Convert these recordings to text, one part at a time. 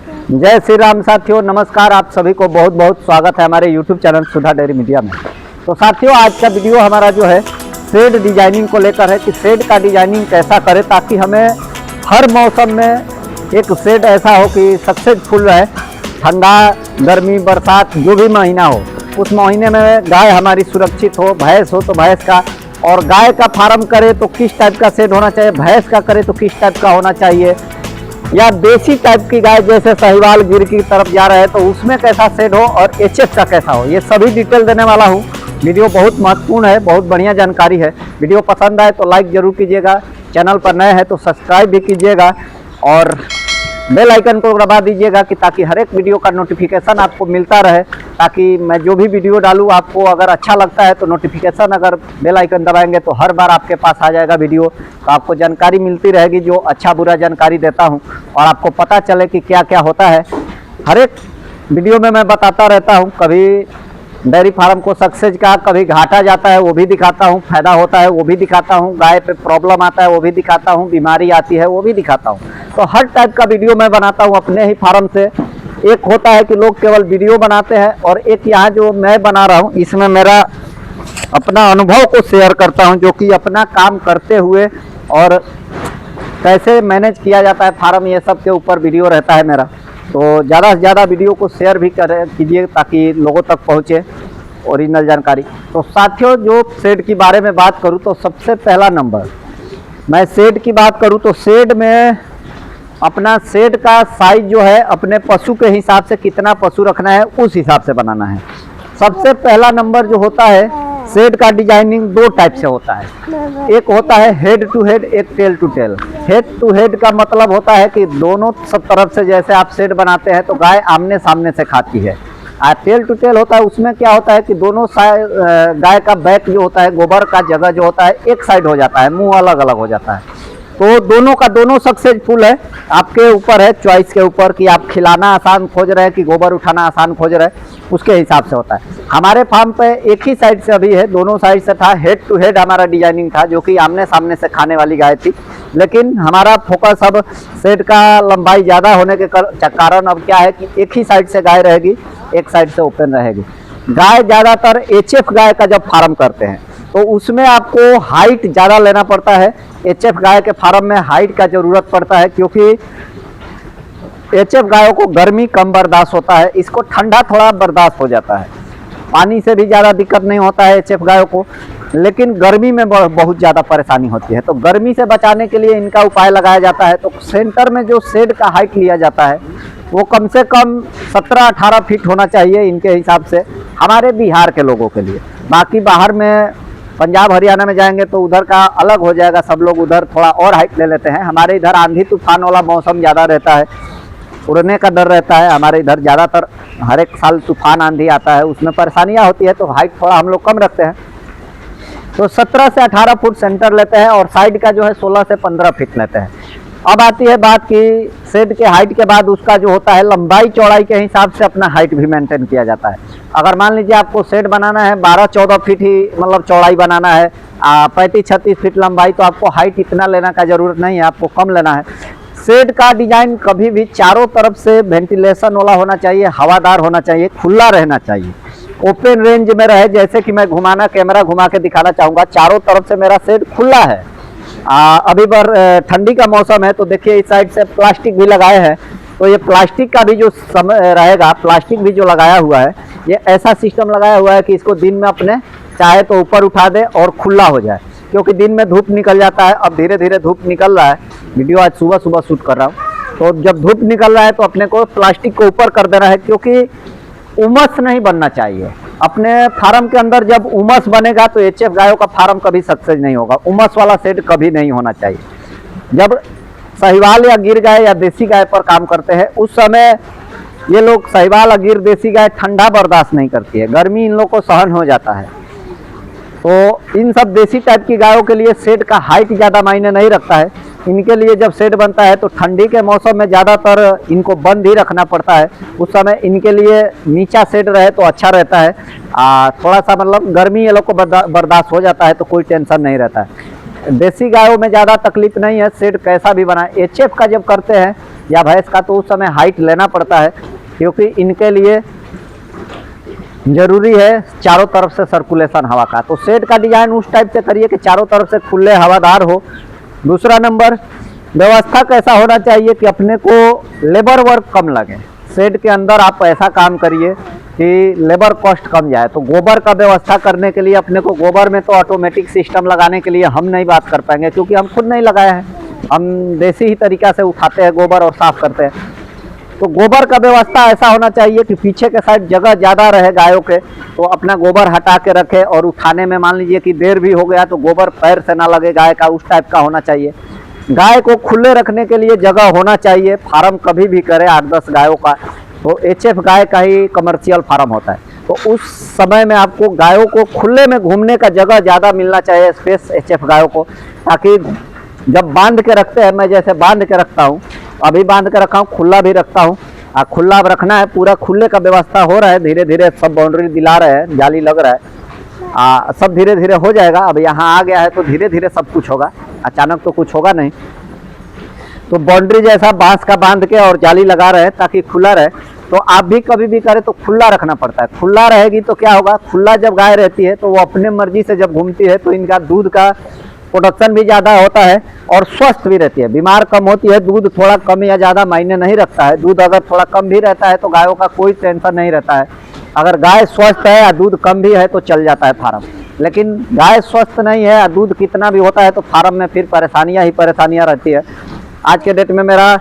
जय श्री राम साथियों, नमस्कार। आप सभी को बहुत बहुत स्वागत है हमारे YouTube चैनल सुधा डेयरी मीडिया में। तो साथियों, आज का वीडियो हमारा जो है शेड डिजाइनिंग को लेकर है कि शेड का डिजाइनिंग कैसा करें ताकि हमें हर मौसम में एक शेड ऐसा हो कि सक्सेसफुल रहे। ठंडा, गर्मी, बरसात जो भी महीना हो उस महीने में गाय हमारी सुरक्षित हो। भैंस हो तो भैंस का, और गाय का फार्म करे तो किस टाइप का शेड होना चाहिए, भैंस का करे तो किस टाइप का होना चाहिए, या देसी टाइप की गाय जैसे साहिवाल गिर की तरफ जा रहे हैं तो उसमें कैसा शेड हो, और एचएफ का कैसा हो, ये सभी डिटेल देने वाला हूँ। वीडियो बहुत महत्वपूर्ण है, बहुत बढ़िया जानकारी है। वीडियो पसंद आए तो लाइक जरूर कीजिएगा, चैनल पर नए हैं तो सब्सक्राइब भी कीजिएगा और बेल आइकन को दबा दीजिएगा कि ताकि हर एक वीडियो का नोटिफिकेशन आपको मिलता रहे, ताकि मैं जो भी वीडियो डालूँ आपको अगर अच्छा लगता है तो नोटिफिकेशन अगर बेल आइकन दबाएंगे तो हर बार आपके पास आ जाएगा वीडियो, तो आपको जानकारी मिलती रहेगी जो अच्छा बुरा जानकारी देता हूं, और आपको पता चले कि क्या क्या होता है। हर एक वीडियो में मैं बताता रहता हूं, कभी डेयरी फार्म को सक्सेस का, कभी घाटा जाता है वो भी दिखाता हूँ, फायदा होता है वो भी दिखाता हूँ, गाय पे प्रॉब्लम आता है वो भी दिखाता हूँ, बीमारी आती है वो भी दिखाता हूँ। तो हर टाइप का वीडियो मैं बनाता हूँ अपने ही फार्म से। एक होता है कि लोग केवल वीडियो बनाते हैं, और एक यहाँ जो मैं बना रहा हूँ इसमें मेरा अपना अनुभव को शेयर करता हूँ, जो कि अपना काम करते हुए और कैसे मैनेज किया जाता है फार्म, ये सब के ऊपर वीडियो रहता है मेरा। तो ज़्यादा से ज़्यादा वीडियो को शेयर भी कीजिए ताकि लोगों तक पहुँचे ओरिजिनल जानकारी। तो साथियों, जो शेड की बारे में बात करूँ तो सबसे पहला नंबर मैं शेड की बात करूँ तो शेड में अपना शेड का साइज जो है अपने पशु के हिसाब से कितना पशु रखना है उस हिसाब से बनाना है। सबसे पहला नंबर जो होता है शेड का डिजाइनिंग दो टाइप से होता है। एक होता है हेड टू हेड, एक tail to tail. Head to head का मतलब होता है कि दोनों सब तरफ से जैसे आप शेड बनाते हैं तो गाय आमने सामने से खाती है। टेल टू टेल होता है, उसमें क्या होता है कि दोनों साइड गाय का बैक जो होता है, गोबर का जगह जो होता है एक साइड हो जाता है, मुंह अलग अलग हो जाता है। तो दोनों का दोनों सक्सेसफुल है, आपके ऊपर है, चॉइस के ऊपर कि आप खिलाना आसान खोज रहे हैं कि गोबर उठाना आसान खोज रहे हैं, उसके हिसाब से होता है। हमारे फार्म पे एक ही साइड से अभी है, दोनों साइड से था, हेड टू हेड हमारा डिजाइनिंग था, जो कि आमने सामने से खाने वाली गाय थी। लेकिन हमारा फोकस अब शेड का लंबाई ज़्यादा होने के कारण अब क्या है कि एक ही साइड से गाय रहेगी, एक साइड से ओपन रहेगी। गाय ज़्यादातर एचएफ गाय का जब फार्म करते हैं तो उसमें आपको हाइट ज़्यादा लेना पड़ता है। एचएफ गाय के फार्म में हाइट का ज़रूरत पड़ता है, क्योंकि एचएफ गायों को गर्मी कम बर्दाश्त होता है, इसको ठंडा थोड़ा बर्दाश्त हो जाता है। पानी से भी ज़्यादा दिक्कत नहीं होता है एचएफ गायों को, लेकिन गर्मी में बहुत ज़्यादा परेशानी होती है। तो गर्मी से बचाने के लिए इनका उपाय लगाया जाता है। तो सेंटर में जो शेड का हाइट लिया जाता है वो कम से कम 17-18 फीट होना चाहिए इनके हिसाब से, हमारे बिहार के लोगों के लिए। बाकी बाहर में पंजाब हरियाणा में जाएंगे तो उधर का अलग हो जाएगा, सब लोग उधर थोड़ा और हाइट ले लेते हैं। हमारे इधर आंधी तूफान वाला मौसम ज़्यादा रहता है, उड़ने का डर रहता है। हमारे इधर ज़्यादातर हर एक साल तूफान आंधी आता है, उसमें परेशानियाँ होती है, तो हाइट थोड़ा हम लोग कम रखते हैं। तो 17 से 18 फुट सेंटर लेते हैं, और साइड का जो है 16 से 15 फीट लेते हैं। अब आती है बात कि शेड के हाइट के बाद उसका जो होता है लंबाई चौड़ाई के हिसाब से अपना हाइट भी मेंटेन किया जाता है। अगर मान लीजिए आपको शेड बनाना है 12-14 फीट ही मतलब चौड़ाई बनाना है, 35-36 फीट लंबाई, तो आपको हाइट इतना लेना का ज़रूरत नहीं है, आपको कम लेना है। शेड का डिजाइन कभी भी चारों तरफ से वेंटिलेशन वाला होना चाहिए, हवादार होना चाहिए, खुला रहना चाहिए, ओपन रेंज में रहे। जैसे कि मैं कैमरा घुमा के दिखाना चाहूँगा, चारों तरफ से मेरा शेड खुला है। अभी ठंडी का मौसम है तो देखिए इस साइड से प्लास्टिक भी लगाए हैं, तो ये प्लास्टिक का भी जो समय रहेगा, प्लास्टिक भी जो लगाया हुआ है, ये ऐसा सिस्टम लगाया हुआ है कि इसको दिन में अपने चाहे तो ऊपर उठा दे और खुला हो जाए, क्योंकि दिन में धूप निकल जाता है। अब धीरे धीरे धूप निकल रहा है, वीडियो आज सुबह सुबह शूट कर रहा हूँ, तो जब धूप निकल रहा है तो अपने को प्लास्टिक को ऊपर कर देना है, क्योंकि उमस नहीं बनना चाहिए। अपने फार्म के अंदर जब उमस बनेगा तो एचएफ गायों का फार्म कभी सक्सेस नहीं होगा। उमस वाला शेड कभी नहीं होना चाहिए। जब साहिवाल या गिर गाय या देसी गाय पर काम करते हैं उस समय ये लोग, साहिवाल या गिर देसी गाय ठंडा बर्दाश्त नहीं करती है, गर्मी इन लोग को सहन हो जाता है। तो इन सब देसी टाइप की गायों के लिए शेड का हाइट ज़्यादा मायने नहीं रखता है। इनके लिए जब शेड बनता है तो ठंडी के मौसम में ज़्यादातर इनको बंद ही रखना पड़ता है, उस समय इनके लिए नीचा शेड रहे तो अच्छा रहता है। थोड़ा सा मतलब गर्मी ये लोग को बर्दाश्त हो जाता है तो कोई टेंशन नहीं रहता है। देसी गायों में ज़्यादा तकलीफ नहीं है, शेड कैसा भी बनाए। एचएफ का जब करते हैं या भैंस का, तो उस समय हाइट लेना पड़ता है, क्योंकि इनके लिए जरूरी है चारों तरफ से सर्कुलेशन हवा का। तो शेड का डिजाइन उस टाइप से करिए कि चारों तरफ से खुले हवादार हो। दूसरा नंबर, व्यवस्था कैसा होना चाहिए कि अपने को लेबर वर्क कम लगे। शेड के अंदर आप ऐसा काम करिए कि लेबर कॉस्ट कम जाए। तो गोबर का व्यवस्था करने के लिए अपने को, गोबर में तो ऑटोमेटिक सिस्टम लगाने के लिए हम नहीं बात कर पाएंगे, क्योंकि हम खुद नहीं लगाए हैं, हम देसी ही तरीका से उठाते हैं गोबर और साफ करते हैं। तो गोबर का व्यवस्था ऐसा होना चाहिए कि पीछे के साइड जगह ज़्यादा रहे गायों के, तो अपना गोबर हटा के रखे, और उठाने में मान लीजिए कि देर भी हो गया तो गोबर पैर से ना लगे गाय का, उस टाइप का होना चाहिए। गाय को खुले रखने के लिए जगह होना चाहिए। फार्म कभी भी करें 8-10 गायों का, तो HF गाय का ही कमर्शियल फार्म होता है। तो उस समय में आपको गायों को खुले में घूमने का जगह ज़्यादा मिलना चाहिए, स्पेस HF गायों को, ताकि जब बांध के रखते हैं, मैं जैसे बांध के रखता हूँ, अभी बांध के रखा हूँ, खुला भी रखता हूँ, खुला रखना है, पूरा खुले का व्यवस्था हो रहा है, धीरे धीरे सब बाउंड्री दिला रहे हैं, जाली लग रहा है, सब धीरे धीरे हो जाएगा। अब यहाँ आ गया है तो धीरे धीरे सब कुछ होगा, अचानक तो कुछ होगा नहीं। तो बाउंड्री जैसा बांस का बांध के और जाली लगा रहे हैं ताकि खुला रहे। तो आप भी कभी भी करें तो खुला रखना पड़ता है। खुला रहेगी तो क्या होगा, खुला जब गाय रहती है तो वो अपने मर्जी से जब घूमती है तो इनका दूध का प्रोडक्शन भी ज़्यादा होता है और स्वस्थ भी रहती है, बीमार कम होती है। दूध थोड़ा कम या ज़्यादा मायने नहीं रखता है, दूध अगर थोड़ा कम भी रहता है तो गायों का कोई टेंशन नहीं रहता है। अगर गाय स्वस्थ है या दूध कम भी है तो चल जाता है फार्म, लेकिन गाय स्वस्थ नहीं है या दूध कितना भी होता है तो फार्म में फिर परेशानियाँ ही परेशानियाँ रहती है। आज के डेट में मेरा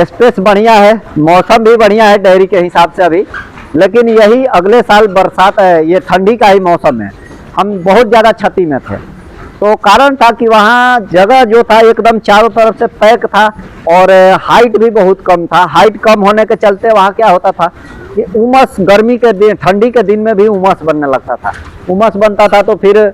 स्पेस बढ़िया है, मौसम भी बढ़िया है डेयरी के हिसाब से अभी, लेकिन यही अगले साल बरसात है, ये ठंडी का ही मौसम है, हम बहुत ज़्यादा क्षति में थे। तो कारण था कि वहाँ जगह जो था एकदम चारों तरफ से पैक था और हाइट भी बहुत कम था। हाइट कम होने के चलते वहाँ क्या होता था कि उमस, गर्मी के दिन, ठंडी के दिन में भी उमस बनने लगता था। उमस बनता था तो फिर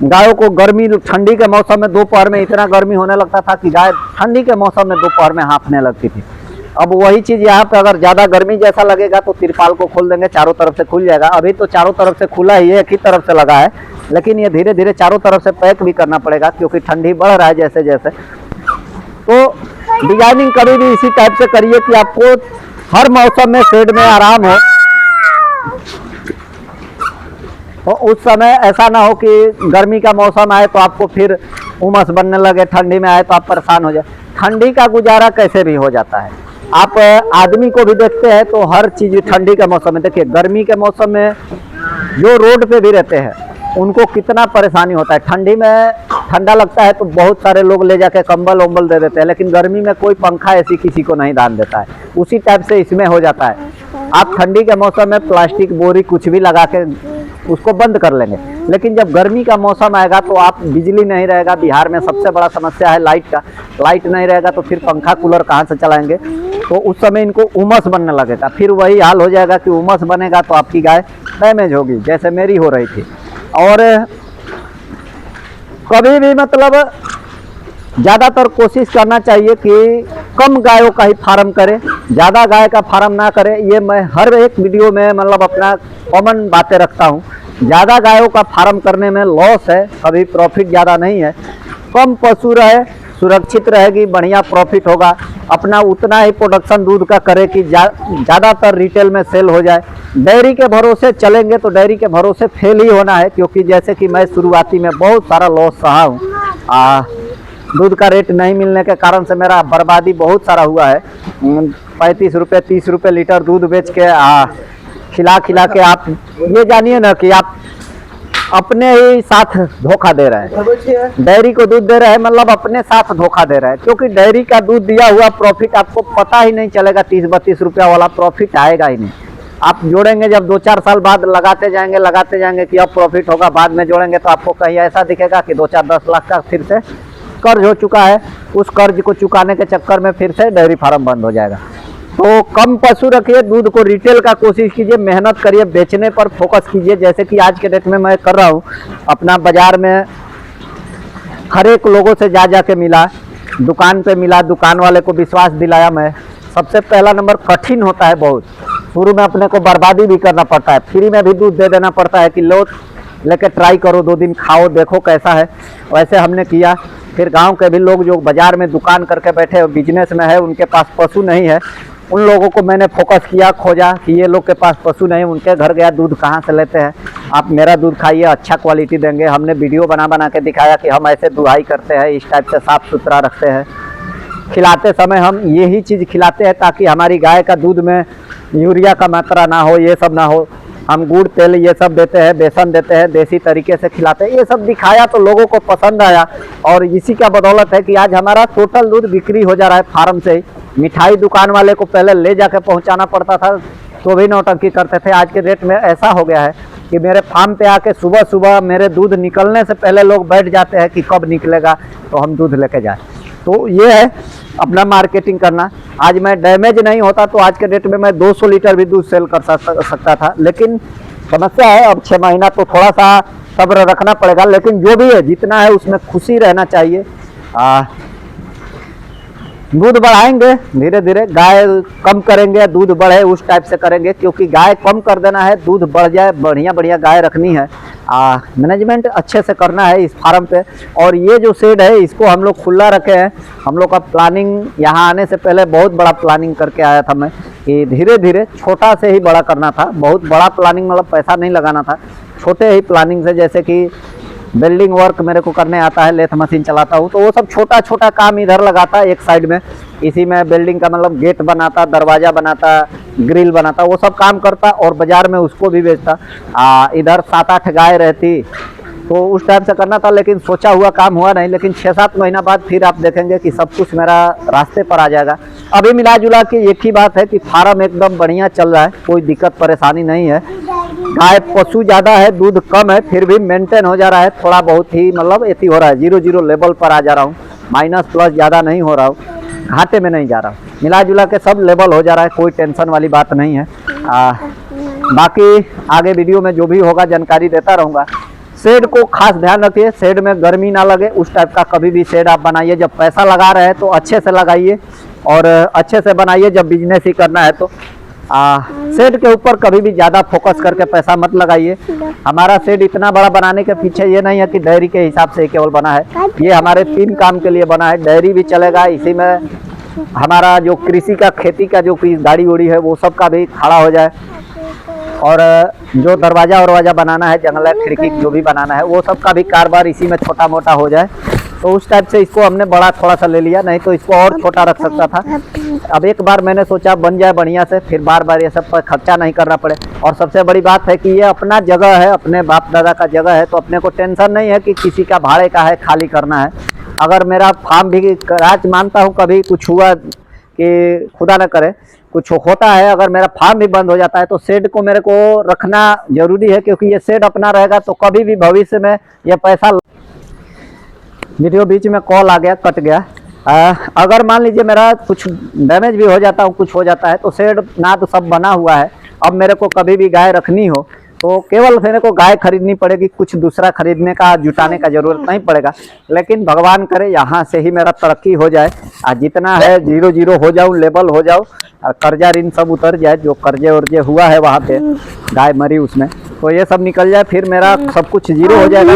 गायों को गर्मी, ठंडी के मौसम में दोपहर में इतना गर्मी होने लगता था कि गाय ठंडी के मौसम में दोपहर में हाँफने लगती थी। अब वही चीज़ यहाँ पे अगर ज़्यादा गर्मी जैसा लगेगा तो तिरपाल को खोल देंगे, चारों तरफ से खुल जाएगा। अभी तो चारों तरफ से खुला ही है, एक ही तरफ से लगा है, लेकिन ये धीरे धीरे चारों तरफ से पैक भी करना पड़ेगा क्योंकि ठंडी बढ़ रहा है जैसे जैसे। तो डिजाइनिंग कभी भी इसी टाइप से करिए कि आपको हर मौसम में शेड में आराम हो। तो उस समय ऐसा ना हो कि गर्मी का मौसम आए तो आपको फिर उमस बनने लगे, ठंडी में आए तो आप परेशान हो जाए। ठंडी का गुजारा कैसे भी हो जाता है। आप आदमी को भी देखते हैं तो हर चीज़ ठंडी के मौसम में, देखिए गर्मी के मौसम में जो रोड पे भी रहते हैं उनको कितना परेशानी होता है। ठंडी में ठंडा लगता है तो बहुत सारे लोग ले जाके कंबल वम्बल दे देते हैं, लेकिन गर्मी में कोई पंखा ऐसी किसी को नहीं दान देता है। उसी टाइप से इसमें हो जाता है। आप ठंडी के मौसम में प्लास्टिक बोरी कुछ भी लगा के उसको बंद कर लेंगे, लेकिन जब गर्मी का मौसम आएगा तो आप, बिजली नहीं रहेगा, बिहार में सबसे बड़ा समस्या है लाइट का, लाइट नहीं रहेगा तो फिर पंखा कूलर कहाँ से चलाएंगे। तो उस समय इनको उमस बनने लगेगा, फिर वही हाल हो जाएगा कि उमस बनेगा तो आपकी गाय डैमेज होगी जैसे मेरी हो रही थी। और कभी भी मतलब ज़्यादातर कोशिश करना चाहिए कि कम गायों का ही फार्म करें, ज़्यादा गाय का फार्म ना करें। ये मैं हर एक वीडियो में मतलब अपना कॉमन बातें रखता हूँ। ज़्यादा गायों का फार्म करने में लॉस है, कभी प्रॉफिट ज़्यादा नहीं है। कम पशु रहे, सुरक्षित रहेगी, बढ़िया प्रॉफिट होगा। अपना उतना ही प्रोडक्शन दूध का करे कि ज़्यादातर रिटेल में सेल हो जाए। डेयरी के भरोसे चलेंगे तो डेयरी के भरोसे फेल ही होना है, क्योंकि जैसे कि मैं शुरुआती में बहुत सारा लॉस सहा हूँ। दूध का रेट नहीं मिलने के कारण से मेरा बर्बादी बहुत सारा हुआ है। 35 रुपये 30 रुपये लीटर दूध बेच के खिला खिला के आप ये जानिए ना कि आप अपने ही साथ धोखा दे रहे हैं। डेयरी को दूध दे रहे हैं मतलब अपने साथ धोखा दे रहे हैं, क्योंकि डेयरी का दूध दिया हुआ प्रॉफिट आपको पता ही नहीं चलेगा। 30-32 रुपया वाला प्रॉफिट आएगा ही नहीं। आप जोड़ेंगे जब 2-4 साल बाद लगाते जाएंगे कि अब प्रॉफिट होगा, बाद में जोड़ेंगे तो आपको कहीं ऐसा दिखेगा कि 2-4-10 लाख का फिर से कर्ज हो चुका है। उस कर्ज को चुकाने के चक्कर में फिर से डेयरी फार्म बंद हो जाएगा। तो कम पशु रखिए, दूध को रिटेल का कोशिश कीजिए, मेहनत करिए, बेचने पर फोकस कीजिए। जैसे कि आज के डेट में मैं कर रहा हूँ, अपना बाजार में हर एक लोगों से जा के मिला, दुकान पे मिला, दुकान वाले को विश्वास दिलाया। मैं सबसे पहला नंबर कठिन होता है बहुत, शुरू में अपने को बर्बादी भी करना पड़ता है, फ्री में भी दूध दे देना पड़ता है कि लो लेके ट्राई करो, 2 दिन खाओ, देखो कैसा है। वैसे हमने किया फिर गांव के भी लोग जो बाजार में दुकान करके बैठे बिजनेस में है, उनके पास पशु नहीं है, उन लोगों को मैंने फोकस किया, खोजा कि ये लोग के पास पशु नहीं, उनके घर गया, दूध कहाँ से लेते हैं, आप मेरा दूध खाइए, अच्छा क्वालिटी देंगे। हमने वीडियो बना के दिखाया कि हम ऐसे दुहाई करते हैं, इस टाइप से साफ़ सुथरा रखते हैं। खिलाते समय हम यही चीज़ खिलाते हैं ताकि हमारी गाय का दूध में यूरिया का मात्रा ना हो, ये सब ना हो। हम गुड़ तेल ये सब देते हैं, बेसन देते हैं, देसी तरीके से खिलाते हैं। ये सब दिखाया तो लोगों को पसंद आया और इसी का बदौलत है कि आज हमारा टोटल दूध बिक्री हो जा रहा है फार्म से ही। मिठाई दुकान वाले को पहले ले जाके पहुंचाना पड़ता था तो भी नौटंकी करते थे। आज के डेट में ऐसा हो गया है कि मेरे फार्म पे आके सुबह सुबह मेरे दूध निकलने से पहले लोग बैठ जाते हैं कि कब निकलेगा तो हम दूध लेके जाए। तो ये है अपना मार्केटिंग करना। आज मैं डैमेज नहीं होता तो आज के डेट में मैं 200 लीटर भी दूध सेल कर सकता था, लेकिन समस्या है अब 6 महीना तो थोड़ा सा सब्र रखना पड़ेगा। लेकिन जो भी है जितना है उसमें खुशी रहना चाहिए। दूध बढ़ाएंगे धीरे धीरे, गाय कम करेंगे दूध बढ़े उस टाइप से करेंगे, क्योंकि गाय कम कर देना है, दूध बढ़ जाए, बढ़िया बढ़िया गाय रखनी है। मैनेजमेंट अच्छे से करना है इस फार्म पे। और ये जो शेड है इसको हम लोग खुला रखे हैं। हम लोग का प्लानिंग यहाँ आने से पहले बहुत बड़ा प्लानिंग करके आया था मैं कि धीरे धीरे छोटा से ही बड़ा करना था। बहुत बड़ा प्लानिंग मतलब पैसा नहीं लगाना था, छोटे ही प्लानिंग से। जैसे कि बिल्डिंग वर्क मेरे को करने आता है, लेथ मशीन चलाता हूँ, तो वो सब छोटा छोटा काम इधर लगाता एक साइड में। इसी में बिल्डिंग का मतलब गेट बनाता, दरवाज़ा बनाता, ग्रिल बनाता, वो सब काम करता और बाज़ार में उसको भी बेचता। इधर 7-8 गाय रहती तो उस टाइम से करना था, लेकिन सोचा हुआ काम हुआ नहीं। लेकिन 6-7 महीना बाद फिर आप देखेंगे कि सब कुछ मेरा रास्ते पर आ जाएगा। अभी मिला जुला के एक ही बात है कि फार्म एकदम बढ़िया चल रहा है, कोई दिक्कत परेशानी नहीं है। गाय पशु ज़्यादा है, दूध कम है, फिर भी मेंटेन हो जा रहा है। थोड़ा बहुत ही मतलब एती हो रहा है, 0-0 लेवल पर आ जा रहा हूँ, माइनस प्लस ज़्यादा नहीं हो रहा हूँ, घाटे में नहीं जा रहा हूँ, मिला जुला के सब लेवल हो जा रहा है, कोई टेंशन वाली बात नहीं है। बाकी आगे वीडियो में जो भी होगा जानकारी देता रहूँगा। शेड को खास ध्यान रखिए, शेड में गर्मी ना लगे उस टाइप का कभी भी शेड आप बनाइए। जब पैसा लगा रहे हैं तो अच्छे से लगाइए और अच्छे से बनाइए। जब बिजनेस ही करना है तो शेड के ऊपर कभी भी ज़्यादा फोकस करके पैसा मत लगाइए। हमारा शेड इतना बड़ा बनाने के पीछे ये नहीं है कि डेयरी के हिसाब से केवल बना है, ये हमारे 3 काम के लिए बना है। डेयरी भी चलेगा, इसी में हमारा जो कृषि का खेती का जो गाड़ी उड़ी है वो सब का भी खड़ा हो जाए, और जो दरवाज़ा वरवाजा बनाना है, जंगला खिड़की जो भी बनाना है वो सब का भी कारोबार इसी में छोटा मोटा हो जाए। तो उस टाइप से इसको हमने बड़ा थोड़ा सा ले लिया, नहीं तो इसको और छोटा रख सकता था। अब एक बार मैंने सोचा बन जाए बढ़िया से, फिर बार बार ये सब पर खर्चा नहीं करना पड़े। और सबसे बड़ी बात है कि ये अपना जगह है, अपने बाप दादा का जगह है, तो अपने को टेंशन नहीं है कि किसी का भाड़े का है, खाली करना है। अगर मेरा फार्म भी आज मानता हूँ कभी कुछ हुआ कि खुदा न करे कुछ होता है, अगर मेरा फार्म भी बंद हो जाता है तो शेड को मेरे को रखना जरूरी है, क्योंकि ये शेड अपना रहेगा तो कभी भी भविष्य में ये पैसा। वीडियो बीच में कॉल आ गया, कट गया। अगर मान लीजिए मेरा कुछ डैमेज भी हो जाता है, कुछ हो जाता है, तो शेड ना तो सब बना हुआ है। अब मेरे को कभी भी गाय रखनी हो तो केवल मेरे को गाय खरीदनी पड़ेगी, कुछ दूसरा खरीदने का जुटाने का जरूरत नहीं पड़ेगा। लेकिन भगवान करे यहाँ से ही मेरा तरक्की हो जाए, जितना है 0-0 हो जाऊँ, लेवल हो जाऊँ, और कर्जा ऋण सब उतर जाए, जो कर्जे वर्जे हुआ है वहाँ पे गाय मरी उसमें, तो ये सब निकल जाए, फिर मेरा सब कुछ 0 हो जाएगा।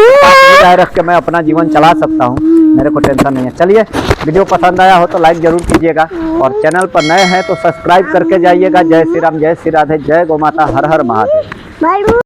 गाय रख के मैं अपना जीवन चला सकता हूँ, मेरे को टेंशन नहीं है। चलिए, वीडियो पसंद आया हो तो लाइक जरूर कीजिएगा, और चैनल पर नए हैं तो सब्सक्राइब करके जाइएगा। जय श्री राम, जय श्री राधे, जय गौ माता, हर हर महादेव।